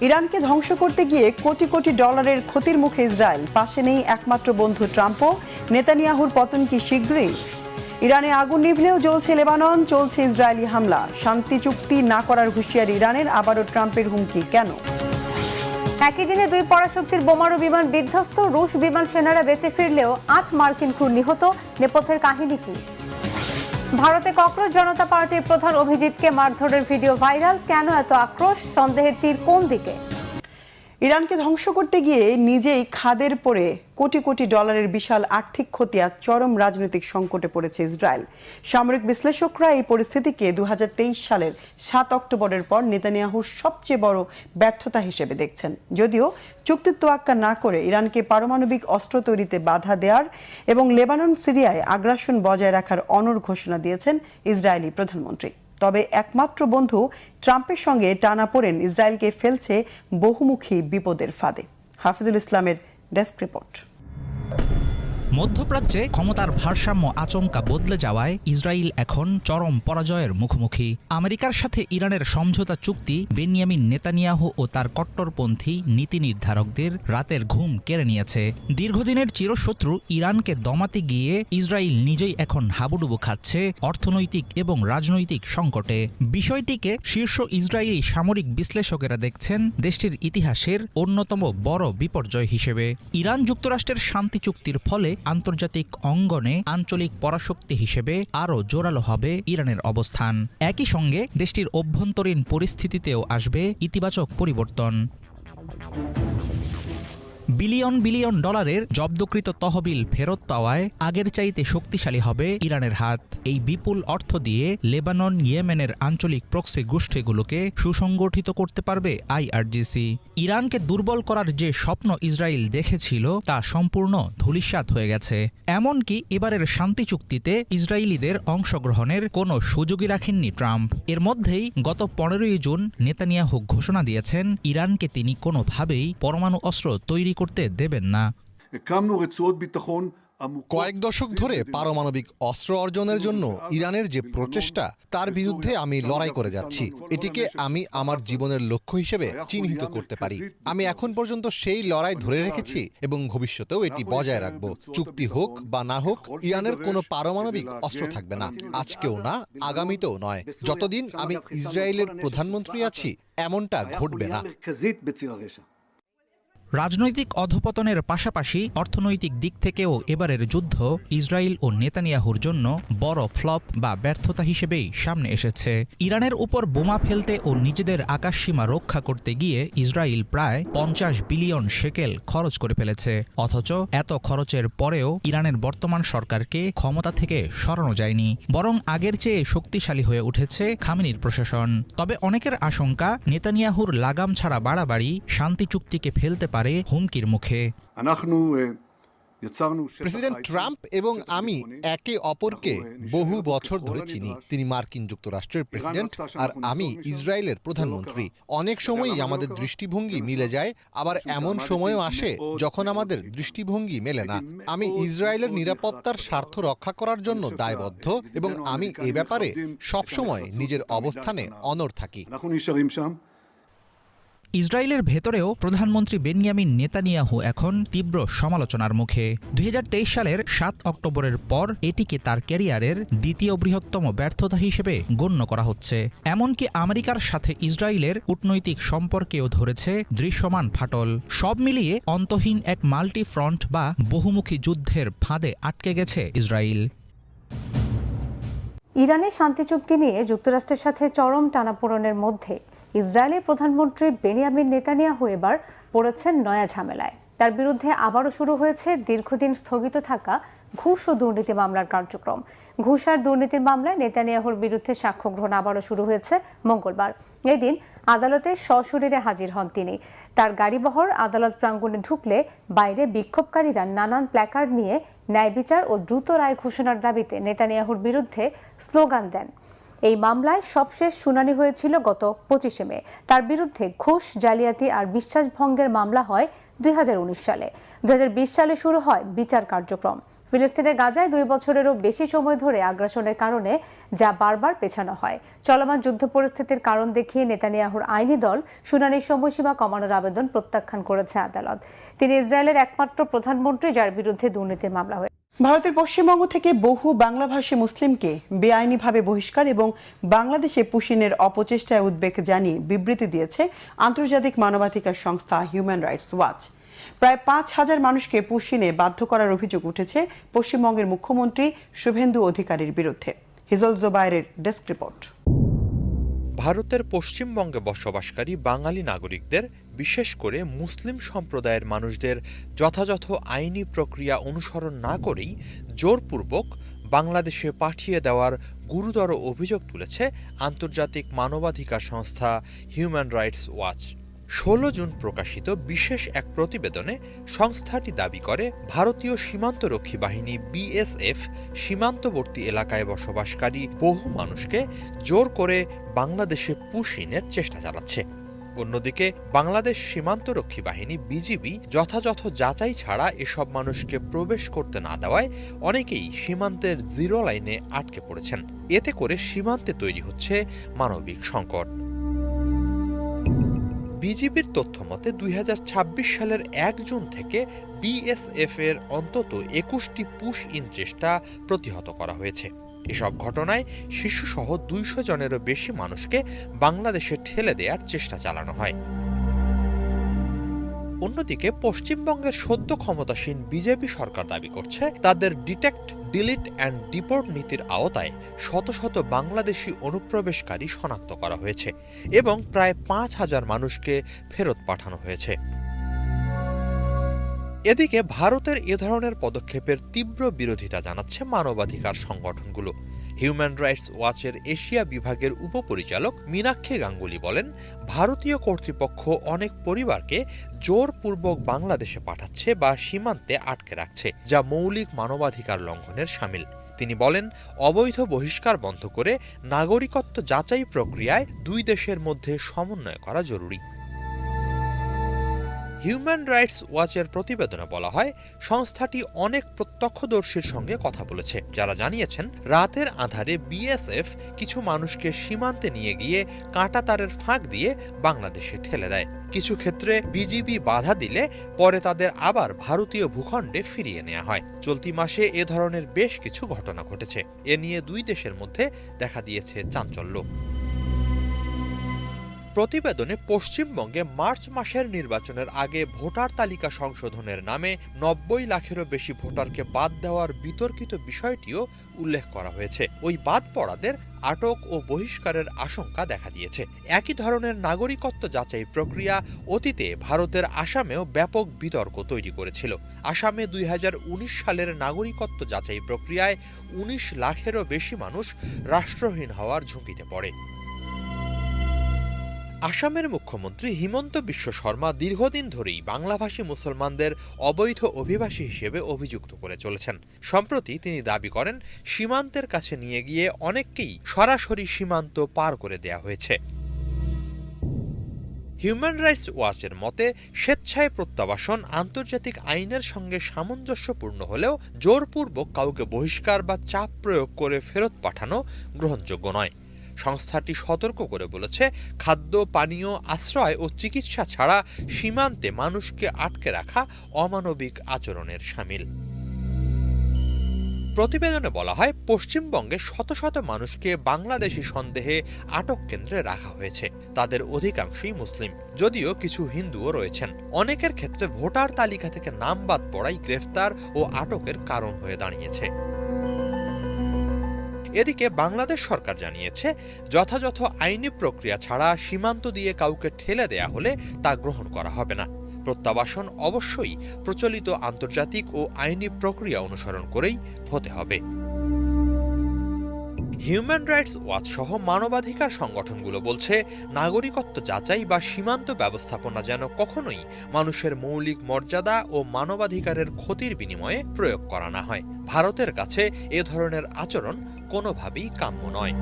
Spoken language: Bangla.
ইরানকে ধ্বংস করতে গিয়ে কোটি কোটি ডলারের ক্ষতির মুখে ইসরায়েল, পাশে নেই একমাত্র বন্ধু ট্রাম্পও। নেতানিয়াহুর পতন কি শীঘ্রই? ইরানে আগুন নিভলেও জ্বলছে লেবানন, চলছে ইসরায়েলি হামলা। শান্তি চুক্তি না করার হুঁশিয়ারি ইরানের, আবারও ট্রাম্পের হুমকি কেন? একই দিনে দুই পরাশক্তির বোমারু বিমান বিধ্বস্ত, রুশ বিমান সেনারা বেঁচে ফিরলেও ৮ মার্কিন ক্রু নিহত। নেপথ্যের কাহিনী কি? ভারতে ককরোচ জনতা পার্টির প্রধান অভিজিৎকে মারধরের ভিডিও ভাইরাল, কেন এত আক্রোশ? সন্দেহের তীর কোন দিকে? ইরানকে ধ্বংস করতে গিয়ে নিজেই খাদের পড়ে কোটি কোটি ডলারের বিশাল আর্থিক ক্ষতি আর চরম রাজনৈতিক সংকটে পড়েছে ইসরায়েল। সামরিক বিশ্লেষকরা এই পরিস্থিতিকে 2023 সালের 7 অক্টোবরের পর নেতানিয়াহুর সবচেয়ে বড় ব্যর্থতা হিসেবে দেখছেন। যদিও চুক্তির তোয়াক্কা না করে ইরানকে পারমাণবিক অস্ত্র তৈরিতে বাধা দেওয়ার এবং লেবানন সিরিয়ায় আগ্রাসন বজায় রাখার অনড় ঘোষণা দিয়েছেন ইসরায়েলি প্রধানমন্ত্রী। তবে একমাত্র বন্ধু ট্রাম্পের সঙ্গে টানাপোড়েন ইসরায়েলকে ফেলছে বহুমুখী বিপদের ফাঁদে। হাফিজুল ইসলামের ডেস্ক রিপোর্ট। মধ্যপ্রাচ্যে ক্ষমতার ভারসাম্য আচমকা বদলে যাওয়ায় ইসরায়েল এখন চরম পরাজয়ের মুখোমুখি। আমেরিকার সাথে ইরানের সমঝোতা চুক্তি বেনিয়ামিন নেতানিয়াহু ও তার কট্টরপন্থী নীতি নির্ধারকদের রাতের ঘুম কেড়ে নিয়েছে। দীর্ঘদিনের চিরশত্রু ইরানকে দমাতে গিয়ে ইসরায়েল নিজেই এখন হাবুডুবু খাচ্ছে অর্থনৈতিক এবং রাজনৈতিক সংকটে। বিষয়টিকে শীর্ষ ইসরায়েলি সামরিক বিশ্লেষকেরা দেখছেন দেশটির ইতিহাসের অন্যতম বড় বিপর্যয় হিসেবে। ইরান যুক্তরাষ্ট্রের শান্তি চুক্তির ফলে আন্তর্জাতিক অঙ্গনে আঞ্চলিক পরাশক্তি হিসেবে আরও জোরালো হবে ইরানের অবস্থান। একই সঙ্গে দেশটির অভ্যন্তরীণ পরিস্থিতিতেও আসবে ইতিবাচক পরিবর্তন। বিলিয়ন বিলিয়ন ডলারের জব্দকৃত তহবিল ফেরত পাওয়ায় আগের চাইতে শক্তিশালী হবে ইরানের হাত। এই বিপুল অর্থ দিয়ে লেবানন, ইয়েমেনের আঞ্চলিক প্রক্সি গোষ্ঠীগুলোকে সুসংগঠিত করতে পারবে আইআরজিসি। ইরানকে দুর্বল করার যে স্বপ্ন ইসরায়েল দেখেছিল তা সম্পূর্ণ ধূলিসাৎ হয়ে গেছে। এমনকি এবারের শান্তি চুক্তিতে ইসরায়েলিদের অংশগ্রহণের কোনো সুযোগই রাখেননি ট্রাম্প। এর মধ্যেই গত 15ই জুন নেতানিয়াহু ঘোষণা দিয়েছেন ইরানকে তিনি কোনোভাবেই পরমাণু অস্ত্র তৈরি করতে দেবেন না। কয়েক দশক ধরে পারমাণবিক অস্ত্র অর্জনের জন্য ইরানের যে প্রচেষ্টা, তার বিরুদ্ধে আমি লড়াই করে যাচ্ছি। এটিকে আমি আমার জীবনের লক্ষ্য হিসেবে চিহ্নিত করতে পারি। আমি এখন পর্যন্ত সেই লড়াই ধরে রেখেছি এবং ভবিষ্যতেও এটি বজায় রাখব। চুক্তি হোক বা না হোক, ইরানের কোনো পারমাণবিক অস্ত্র থাকবে না, আজকেও না, আগামীতেও নয়। যতদিন আমি ইসরায়েলের প্রধানমন্ত্রী আছি, এমনটা ঘটবে না। রাজনৈতিক অধপতনের পাশাপাশি অর্থনৈতিক দিক থেকেও এবারের যুদ্ধ ইসরায়েল ও নেতানিয়াহুর জন্য বড় ফ্লপ বা ব্যর্থতা হিসেবেই সামনে এসেছে। ইরানের উপর বোমা ফেলতে ও নিজেদের আকাশসীমা রক্ষা করতে গিয়ে ইসরায়েল প্রায় 50 বিলিয়ন শেকেল খরচ করে ফেলেছে। অথচ এত খরচের পরেও ইরানের বর্তমান সরকারকে ক্ষমতা থেকে সরানো যায়নি, বরং আগের চেয়ে শক্তিশালী হয়ে উঠেছে খামেনির প্রশাসন। তবে অনেকের আশঙ্কা নেতানিয়াহুর লাগাম ছাড়া বাড়াবাড়ি শান্তি চুক্তিকে ফেলতে পারে হুমকির মুখে। প্রেসিডেন্ট ট্রাম্প এবং আমি একে অপরকে বহু বছর ধরে চিনি। তিনি মার্কিন যুক্তরাষ্ট্রের প্রেসিডেন্ট আর আমি ইসরায়েলের প্রধানমন্ত্রী। অনেক সময়ই আমাদের দৃষ্টিভঙ্গি মিলে যায়, আবার এমন সময়ও আসে যখন আমাদের দৃষ্টিভঙ্গি মেলে না। আমি ইসরায়েলের নিরাপত্তার স্বার্থ রক্ষা করার জন্য দায়বদ্ধ এবং আমি এ ব্যাপারে সবসময় নিজের অবস্থানে অনড় থাকি। ইসরায়েলের ভেতরেও প্রধানমন্ত্রী বেনিয়ামিন নেতানিয়াহু এখন তীব্র সমালোচনার মুখে। 2023 সালের 7 অক্টোবরের পর এটিকে তার ক্যারিয়ারের দ্বিতীয় বৃহত্তম ব্যর্থতা হিসেবে গণ্য করা হচ্ছে। এমনকি আমেরিকার সাথে ইসরায়েলের কূটনৈতিক সম্পর্কেও ধরেছে দৃশ্যমান ফাটল। সব মিলিয়ে অন্তহীন এক মাল্টি ফ্রন্ট বা বহুমুখী যুদ্ধের ফাঁদে আটকে গেছে ইসরায়েল। ইরানের শান্তি চুক্তি নিয়ে যুক্তরাষ্ট্রের সাথে চরম টানাপোড়েনের মধ্যে ইসরায়েলের প্রধানমন্ত্রী বেনিয়ামিন নেতানিয়াহু এবার পড়েছেন নয়া ঝামেলায়। তার বিরুদ্ধে আবারও শুরু হয়েছে দীর্ঘদিন স্থগিত থাকা ঘুষ ও দুর্নীতি মামলার কার্যক্রম। ঘুষ আর দুর্নীতির মামলায় নেতানিয়াহুর বিরুদ্ধে সাক্ষ্য গ্রহণ আবারও শুরু হয়েছে মঙ্গলবার। এদিন আদালতে সশরীরে হাজির হন তিনি। তার গাড়িবহর আদালত প্রাঙ্গণে ঢুকলে বাইরে বিক্ষোভকারীরা নানান প্ল্যাকার্ড নিয়ে ন্যায় বিচার ও দ্রুত রায় ঘোষণার দাবিতে নেতানিয়াহুর বিরুদ্ধে স্লোগান দেন। এই মামলায় সবশেষ শুনানি হয়েছিল গত 25 মে। তার বিরুদ্ধে ঘুষ, জালিয়াতি আর বিশ্বাসভঙ্গের মামলা হয় 2019 সালে। 2020 সালে শুরু হয় বিচার কার্যক্রম। ফিলিস্তিনের গাজায় 2 বছরেরও বেশি সময় ধরে আগ্রাসনের কারণে যা বারবার পেছানো হয়। চলমান যুদ্ধ পরিস্থিতির কারণ দেখিয়ে নেতানিয়াহুর আইনি দল শুনানির সময়সীমা কমানোর আবেদন প্রত্যাখ্যান করেছে আদালত। তিনি ইসরায়েলের একমাত্র প্রধানমন্ত্রী যার বিরুদ্ধে দুর্নীতির মামলা হয়েছে। ভারতের পশ্চিমবঙ্গ থেকে বহু বাংলাভাষী মুসলিমকে বেআইনিভাবে বহিষ্কার এবং বাংলাদেশে পুশিনের অপচেষ্টায় উদ্বেগ জানিয়ে বিবৃতি দিয়েছে আন্তর্জাতিক মানবাধিকার সংস্থা হিউম্যান রাইটস ওয়াচ। প্রায় 5,000 মানুষকে পুশিনে বাধ্য করার অভিযোগ উঠেছে পশ্চিমবঙ্গের মুখ্যমন্ত্রী শুভেন্দু অধিকারীর বিরুদ্ধে। হিজল জোবায়েরের ডেস্ক রিপোর্ট। ভারতের পশ্চিমবঙ্গে বসবাসকারী বাঙালি নাগরিকদের, বিশেষ করে মুসলিম সম্প্রদায়ের মানুষদের যথাযথ আইনি প্রক্রিয়া অনুসরণ না করেই জোরপূর্বক বাংলাদেশে পাঠিয়ে দেওয়ার গুরুতর অভিযোগ তুলেছে আন্তর্জাতিক মানবাধিকার সংস্থা হিউম্যান রাইটস ওয়াচ। 16 জুন প্রকাশিত বিশেষ এক প্রতিবেদনে সংস্থাটি দাবি করে, ভারতীয় সীমান্তরক্ষী বাহিনী বিএসএফ সীমান্তবর্তী এলাকায় বসবাসকারী বহু মানুষকে জোর করে বাংলাদেশে পুশিনের চেষ্টা চালাচ্ছে। অন্যদিকে বাংলাদেশ সীমান্তরক্ষী বাহিনী বিজিবি যথাযথ যাচাই ছাড়া এসব মানুষকে প্রবেশ করতে না দেওয়ায় অনেকেই সীমান্তের জিরো লাইনে আটকে পড়েছেন। এতে করে সীমান্তে তৈরি হচ্ছে মানবিক সংকট। বিজিবির তথ্য মতে 2026 সালের 1 জুন থেকে বিএসএফ এর অন্তত 21টি পুশ ইন চেষ্টা প্রতিহত করা হয়েছে। এসব ঘটনায় শিশুসহ 200 জনেরও বেশি মানুষকে বাংলাদেশে ঠেলে দেওয়ার চেষ্টা চালানো হয়। অন্যদিকে পশ্চিমবঙ্গের সদ্য ক্ষমতাসীন বিজেপি সরকার দাবি করছে, তাদের ডিটেক্ট, ডিলিট অ্যান্ড ডিপোর্ট নীতির আওতায় শত শত বাংলাদেশি অনুপ্রবেশকারী শনাক্ত করা হয়েছে এবং প্রায় 5,000 মানুষকে ফেরত পাঠানো হয়েছে। এদিকে ভারতের এ ধরনের পদক্ষেপের তীব্র বিরোধিতা জানাচ্ছে মানবাধিকার সংগঠনগুলো। হিউম্যান রাইটস ওয়াচের এশিয়া বিভাগের উপপরিচালক মীনাক্ষী গাঙ্গুলি বলেন, ভারতীয় কর্তৃপক্ষ অনেক পরিবারকে জোরপূর্বক বাংলাদেশে পাঠাচ্ছে বা সীমান্তে আটকে রাখছে, যা মৌলিক মানবাধিকার লঙ্ঘনের শামিল। তিনি বলেন, অবৈধ বহিষ্কার বন্ধ করে নাগরিকত্ব যাচাই প্রক্রিয়ায় দুই দেশের মধ্যে সমন্বয় করা জরুরি। হিউম্যান রাইটস ওয়াচের প্রতিবেদনে বলা হয়, সংস্থাটি অনেক প্রত্যক্ষদর্শীর সঙ্গে কথা বলেছে, যারা জানিয়েছেন রাতের আঁধারে বিএসএফ কিছু মানুষকে সীমান্তে নিয়ে গিয়ে কাঁটাতারের ফাঁক দিয়ে বাংলাদেশে ঠেলে দেয়। কিছু ক্ষেত্রে বিজিবি বাধা দিলে পরে তাদের আবার ভারতীয় ভূখণ্ডে ফিরিয়ে নেওয়া হয়। চলতি মাসে এ ধরনের বেশ কিছু ঘটনা ঘটেছে। এ নিয়ে দুই দেশের মধ্যে দেখা দিয়েছে চাঞ্চল্য। প্রতিবেদনে পশ্চিমবঙ্গে মার্চ মাসের নির্বাচনের আগে ভোটার তালিকা সংশোধনের নামে 90 লাখেরও বেশি ভোটারকে বাদ দেওয়ার বিতর্কিত বিষয়টিও উল্লেখ করা হয়েছে। ওই বাদ পড়াদের আটক ও বহিষ্কারের আশঙ্কা দেখা দিয়েছে। একই ধরনের নাগরিকত্ব যাচাই প্রক্রিয়া অতীতে ভারতের আসামেও ব্যাপক বিতর্ক তৈরি করেছিল। আসামে 2019 সালের নাগরিকত্ব যাচাই প্রক্রিয়ায় 19 লাখেরও বেশি মানুষ রাষ্ট্রহীন হওয়ার ঝুঁকিতে পড়ে। আসামের মুখ্যমন্ত্রী হিমন্ত বিশ্ব শর্মা দীর্ঘদিন ধরেই বাংলাভাষী মুসলমানদের অবৈধ অভিবাসী হিসেবে অভিযুক্ত করে চলেছেন। সম্প্রতি তিনি দাবি করেন, সীমান্তের কাছে নিয়ে গিয়ে অনেককেই সরাসরি সীমান্ত পার করে দেয়া হয়েছে। হিউম্যান রাইটস ওয়াচের মতে, স্বেচ্ছায় প্রত্যাবাসন আন্তর্জাতিক আইনের সঙ্গে সামঞ্জস্যপূর্ণ হলেও জোরপূর্বক কাউকে বহিষ্কার বা চাপ প্রয়োগ করে ফেরত পাঠানো গ্রহণযোগ্য নয়। সংস্থাটি সতর্ক করে বলেছে, খাদ্য, পানীয়, আশ্রয় ও চিকিৎসা ছাড়া সীমান্তে মানুষকে আটকে রাখা অমানবিক আচরণের শামিল। প্রতিবেদনে বলা হয়, পশ্চিমবঙ্গে শত শত মানুষকে বাংলাদেশি সন্দেহে আটক কেন্দ্রে রাখা হয়েছে। তাদের অধিকাংশই মুসলিম, যদিও কিছু হিন্দুও রয়েছেন। অনেকের ক্ষেত্রে ভোটার তালিকা থেকে নাম বাদ পড়াই গ্রেফতার ও আটকের কারণ হয়ে দাঁড়িয়েছে। এদিকে বাংলাদেশ সরকার জানিয়েছে, যথাযথ আইনি প্রক্রিয়া ছাড়া সীমান্ত দিয়ে কাউকে ঠেলে দেয়া হলে তা গ্রহণ করা হবে না। প্রত্যাবাসন অবশ্যই প্রচলিত আন্তর্জাতিক ও আইনি প্রক্রিয়া অনুসরণ করেই হতে হবে। হিউম্যান রাইটস ওয়াচ সহ মানবাধিকার সংগঠনগুলো বলছে, নাগরিকত্ব যাচাই বা সীমান্ত ব্যবস্থাপনা যেন কখনোই মানুষের মৌলিক মর্যাদা ও মানবাধিকারের ক্ষতির বিনিময়ে প্রয়োগ করা না হয়। ভারতের কাছে এ ধরনের আচরণ কোনোভাবেই কাম্য নয়।